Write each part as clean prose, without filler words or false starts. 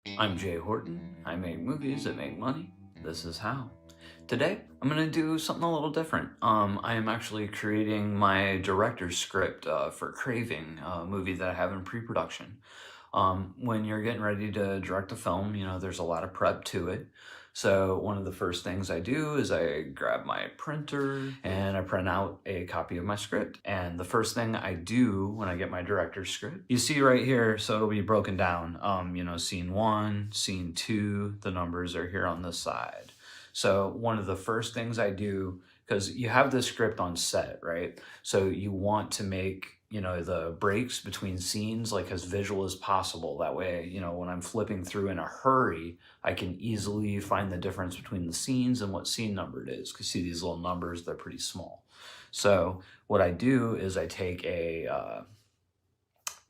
I'm Jay Horton. I make movies that make money. This is how. Today, I'm gonna do something a little different. I am actually creating my director's script for Craving, a movie that I have in pre-production. When you're getting ready to direct a film, you know, there's a lot of prep to it. So one of the first things I do is I grab my printer and I print out a copy of my script. And the first thing I do when I get my director's script, you see right here, so it'll be broken down, you know, scene 1, scene 2, the numbers are here on this side. So one of the first things I do, because you have this script on set, right? So you want to make, you know, the breaks between scenes like as visual as possible. That way, you know, when I'm flipping through in a hurry, I can easily find the difference between the scenes and what scene number it is. Because see these little numbers, they're pretty small. So what I do is I take a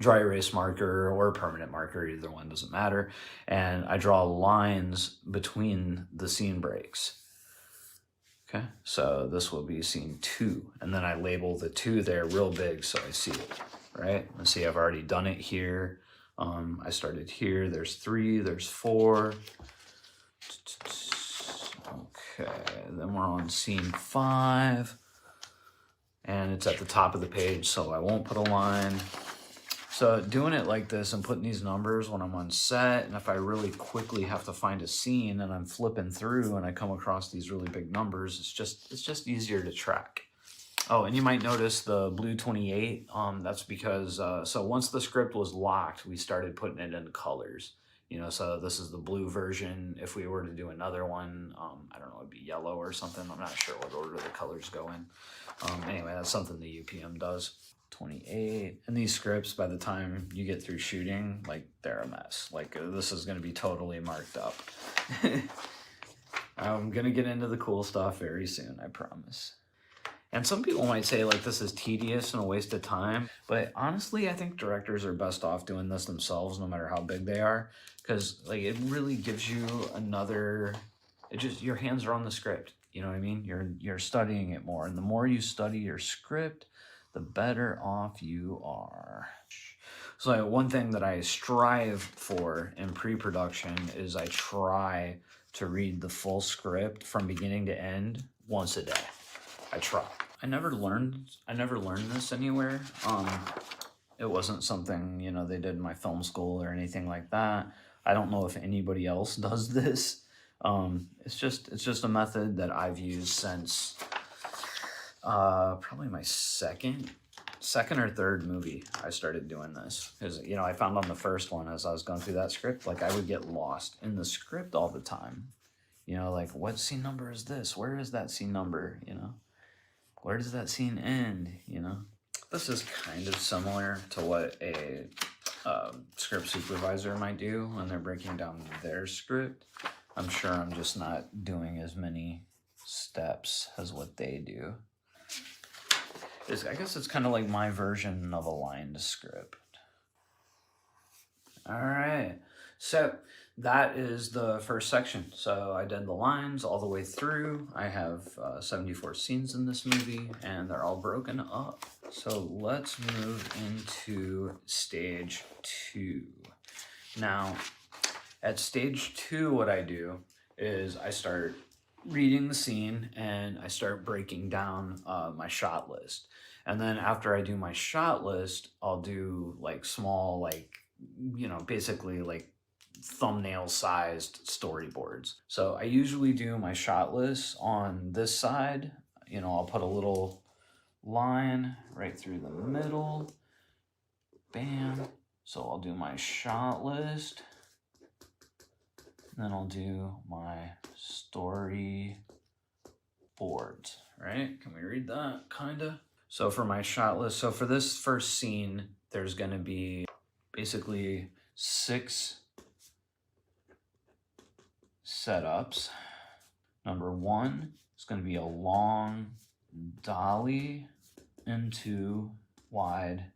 dry erase marker or a permanent marker, either one doesn't matter, and I draw lines between the scene breaks. Okay, so this will be scene 2, and then I label the 2 there real big so I see it, right? And see, I've already done it here. I started here, there's 3, there's 4. Okay, then we're on scene 5, and it's at the top of the page, so I won't put a line. So doing it like this and putting these numbers when I'm on set, and if I really quickly have to find a scene and I'm flipping through and I come across these really big numbers, it's just easier to track. Oh, and you might notice the blue 28. That's because so once the script was locked, we started putting it in colors. You know, so this is the blue version. If we were to do another one, I don't know, it'd be yellow or something. I'm not sure what order the colors go in. Anyway, that's something the UPM does. 28. And these scripts, by the time you get through shooting, like, they're a mess. Like, this is going to be totally marked up. I'm going to get into the cool stuff very soon, I promise. And some people might say, like, this is tedious and a waste of time. But honestly, I think directors are best off doing this themselves, no matter how big they are. Because, like, it really gives you another... your hands are on the script. You know what I mean? You're studying it more. And the more you study your script, the better off you are. So one thing that I strive for in pre-production is I try to read the full script from beginning to end once a day. I try. I never learned this anywhere. It wasn't something, you know, they did in my film school or anything like that. I don't know if anybody else does this. It's just a method that I've used since probably my second or third movie I started doing this. Because, you know, I found on the first one as I was going through that script, like, I would get lost in the script all the time. You know, like, what scene number is this? Where is that scene number? You know, where does that scene end? You know, this is kind of similar to what a script supervisor might do when they're breaking down their script. I'm sure I'm just not doing as many steps as what they do. I guess it's kind of like my version of a lined script. All right, so that is the first section. So I did the lines all the way through. I have 74 scenes in this movie, and they're all broken up. So let's move into stage 2. Now, at stage 2, what I do is I start reading the scene and I start breaking down my shot list. And then after I do my shot list, I'll do like small, like, you know, basically like thumbnail sized storyboards. So I usually do my shot list on this side. You know, I'll put a little line right through the middle. Bam. So I'll do my shot list. Then I'll do my storyboards, right? Can we read that, kinda? So for my shot list, so for this first scene, there's gonna be basically 6 setups. Number 1 is gonna be a long dolly into wide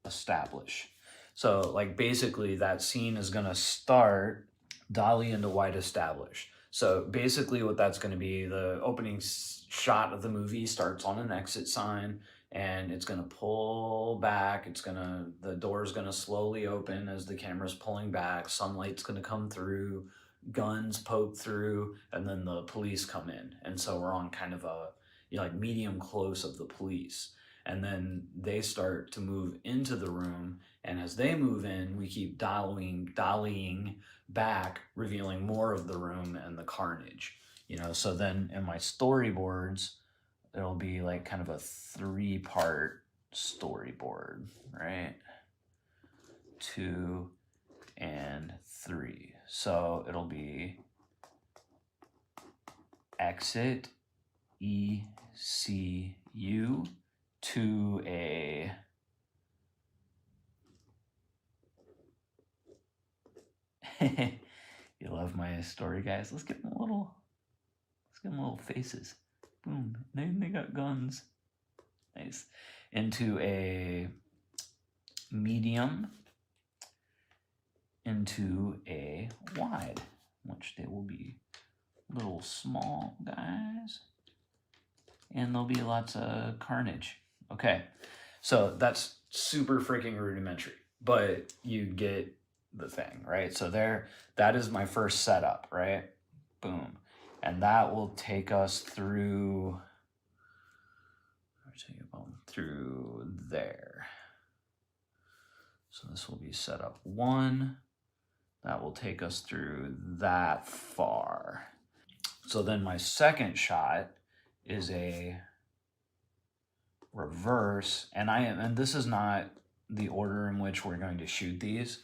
establish. So like basically that scene is gonna start dolly into wide establish. So basically what that's going to be, the opening shot of the movie starts on an exit sign. and it's gonna pull back. The door's gonna slowly open as the camera's pulling back. Sunlight's gonna come through, guns poke through, and then the police come in. And so we're on kind of a, like medium close of the police. And then they start to move into the room, and as they move in, we keep dollying back, revealing more of the room and the carnage. So then in my storyboards, it'll be like kind of a 3-part storyboard, right? 2 and 3. So it'll be exit ECU to a you love my story, guys. Let's give them little faces. Boom. They got guns. Nice. Into a medium, into a wide, which they will be little small guys, and there'll be lots of carnage. Okay, so that's super freaking rudimentary, but you get the thing, right? So that is my first setup, right? Boom. And that will take us through there. So this will be setup 1. That will take us through that far. So then my second shot is a reverse, and this is not the order in which we're going to shoot these.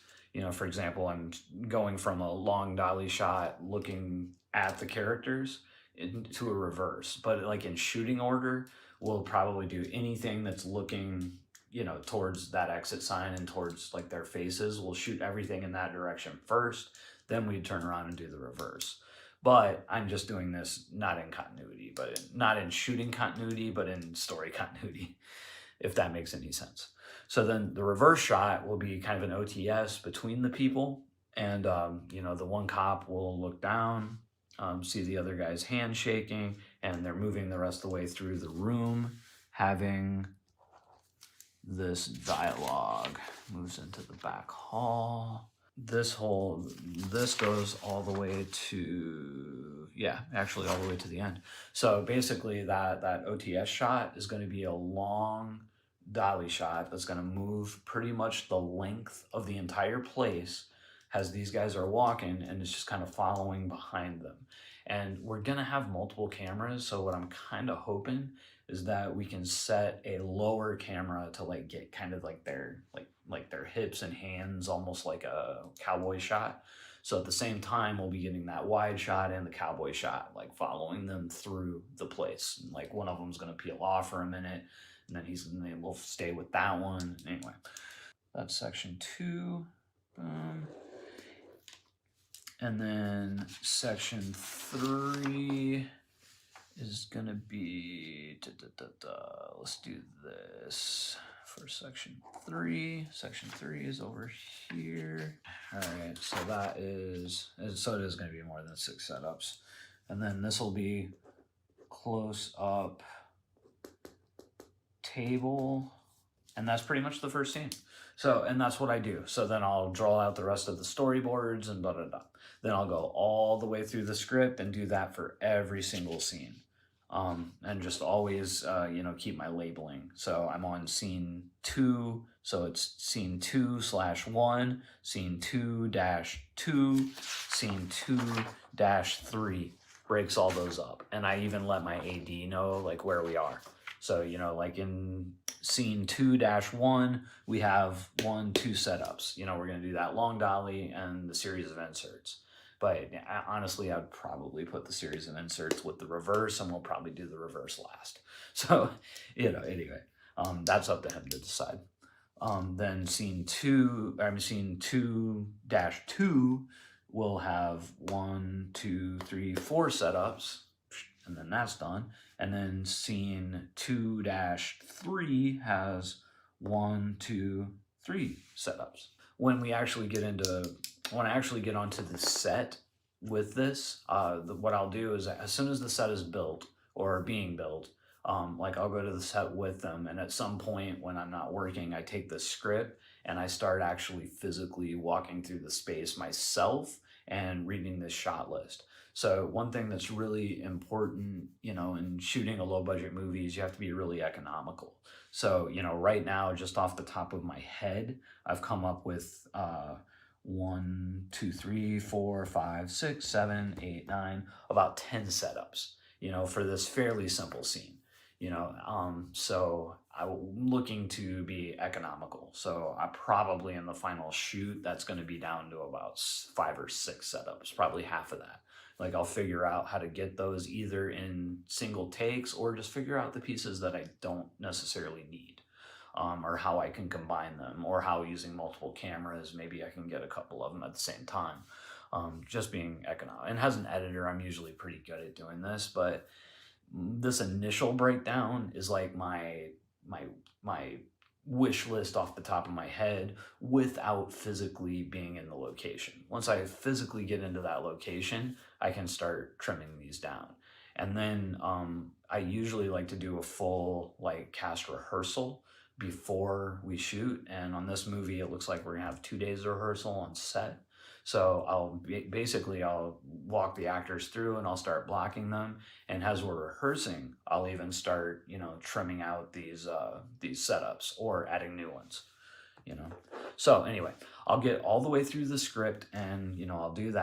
For example, I'm going from a long dolly shot looking at the characters into a reverse, but like in shooting order, we'll probably do anything that's looking, towards that exit sign and towards like their faces. We'll shoot everything in that direction first, then we turn around and do the reverse. But I'm just doing this not in continuity, not in shooting continuity, but in story continuity, if that makes any sense. So then the reverse shot will be kind of an OTS between the people, and the one cop will look down, see the other guy's hand shaking, and they're moving the rest of the way through the room, having this dialogue. Moves into the back hall. This goes all the way to, actually all the way to the end. So basically that OTS shot is going to be a long dolly shot that's going to move pretty much the length of the entire place as these guys are walking, and it's just kind of following behind them. And we're going to have multiple cameras, so what I'm kind of hoping is that we can set a lower camera to like get kind of like their hips and hands, almost like a cowboy shot. So at the same time, we'll be getting that wide shot and the cowboy shot, like following them through the place. And like one of them's going to peel off for a minute, and then we'll stay with that one. Anyway, that's section 2. And then section 3 is gonna be, let's do this for section 3. Section 3 is over here. All right, so it is gonna be more than 6 setups. And then this will be close up table, and that's pretty much the first scene. So, and that's what I do. So then I'll draw out the rest of the storyboards and blah, blah, blah. Then I'll go all the way through the script and do that for every single scene. And just always, keep my labeling. So I'm on scene 2, so it's scene 2/1, scene 2-2, scene 2-3, breaks all those up. And I even let my AD know like where we are. So, like in scene 2-1, we have 1-2 setups. We're going to do that long dolly and the series of inserts. But honestly, I'd probably put the series of inserts with the reverse, and we'll probably do the reverse last. So, anyway, that's up to him to decide. Then scene 2-2 will have 1, 2, 3, 4 setups, and then that's done. And then scene 2-3 has 1, 2, 3 setups. When I actually get onto the set with this, what I'll do is as soon as the set is built or being built, Like I'll go to the set with them, and at some point when I'm not working, I take the script and I start actually physically walking through the space myself and reading this shot list. So one thing that's really important, in shooting a low budget movie is you have to be really economical. So, right now, just off the top of my head, I've come up with 1, 2, 3, 4, 5, 6, 7, 8, 9, about 10 setups, for this fairly simple scene. So I'm looking to be economical. So I probably in the final shoot, that's going to be down to about 5 or 6 setups, probably half of that. Like I'll figure out how to get those either in single takes or just figure out the pieces that I don't necessarily need. Or how I can combine them, or how using multiple cameras, maybe I can get a couple of them at the same time. Just being economic. And as an editor, I'm usually pretty good at doing this, but this initial breakdown is like my wish list off the top of my head without physically being in the location. Once I physically get into that location, I can start trimming these down. And then I usually like to do a full cast rehearsal before we shoot. And on this movie, it looks like we're gonna have 2 days of rehearsal on set. So I'll walk the actors through and I'll start blocking them. And as we're rehearsing, I'll even start, trimming out these setups or adding new ones, So anyway, I'll get all the way through the script and, I'll do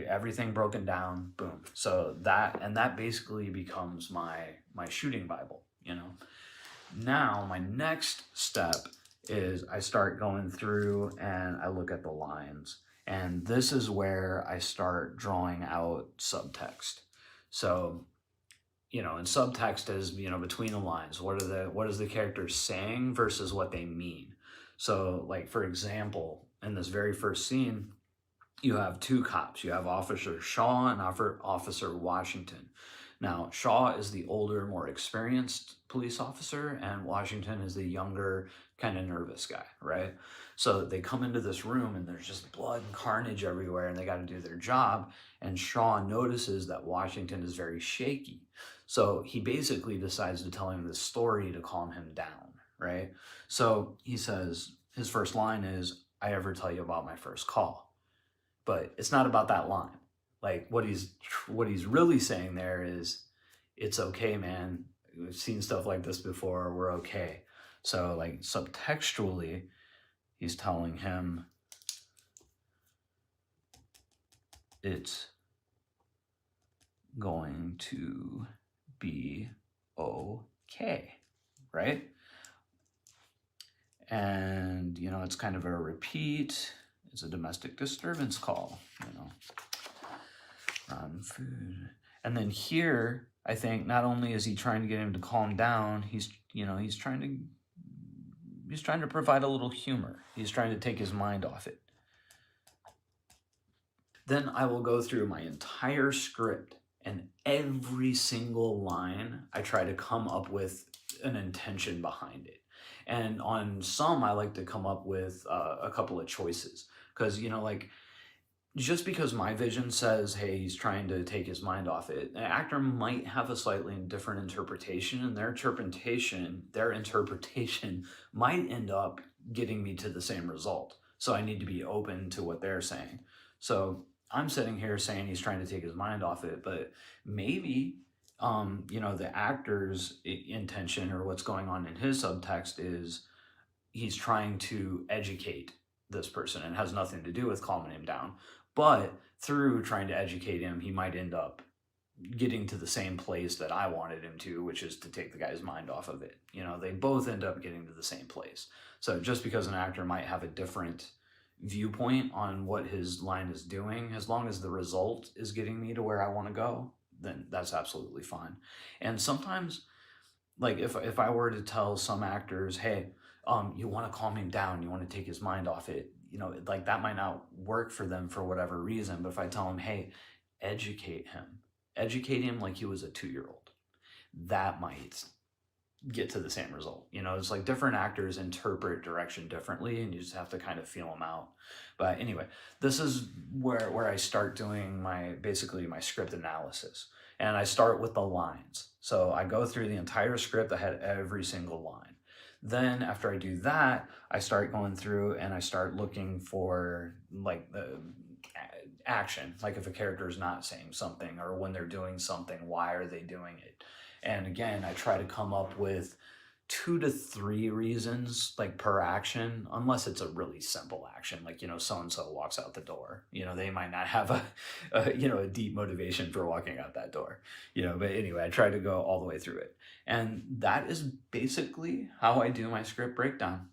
everything broken down, boom. So that basically becomes my shooting Bible, Now my next step is I start going through and I look at the lines. And this is where I start drawing out subtext. So, and subtext is, between the lines. What is the character saying versus what they mean? So, like, for example, in this very first scene, you have 2 cops. You have Officer Shaw and Officer Washington. Now, Shaw is the older, more experienced police officer, and Washington is the younger, kind of nervous guy, right? So they come into this room and there's just blood and carnage everywhere and they got to do their job. And Shaw notices that Washington is very shaky. So he basically decides to tell him this story to calm him down, right? So he says, his first line is, "I ever tell you about my first call?" But it's not about that line. Like what he's really saying there is, it's okay, man. We've seen stuff like this before. We're okay. So like subtextually, he's telling him it's going to be okay, right? And, it's kind of a repeat. It's a domestic disturbance call, on food. And then here, I think not only is he trying to get him to calm down, he's trying to provide a little humor. He's trying to take his mind off it. Then I will go through my entire script, and every single line, I try to come up with an intention behind it. And on some, I like to come up with a couple of choices. Because, just because my vision says, hey, he's trying to take his mind off it, an actor might have a slightly different interpretation, and their interpretation might end up getting me to the same result. So I need to be open to what they're saying. So I'm sitting here saying he's trying to take his mind off it, but maybe, the actor's intention or what's going on in his subtext is he's trying to educate this person and has nothing to do with calming him down. But through trying to educate him, he might end up getting to the same place that I wanted him to, which is to take the guy's mind off of it. They both end up getting to the same place. So just because an actor might have a different viewpoint on what his line is doing, as long as the result is getting me to where I want to go, then that's absolutely fine. And sometimes, like if I were to tell some actors, hey, you want to calm him down, you want to take his mind off it, like that might not work for them for whatever reason. But if I tell him, hey, educate him like he was a 2-year-old, that might get to the same result. You know, it's like different actors interpret direction differently, and you just have to kind of feel them out. But anyway, this is where I start doing basically my script analysis. And I start with the lines. So I go through the entire script. I had every single line. Then after I do that, I start going through and I start looking for like the action, like if a character is not saying something, or when they're doing something, why are they doing it? And again, I try to come up with 2 to 3 reasons, like per action, unless it's a really simple action, like, you know, so-and-so walks out the door, you know, they might not have a deep motivation for walking out that door, you know. But anyway, I try to go all the way through it. And that is basically how I do my script breakdown.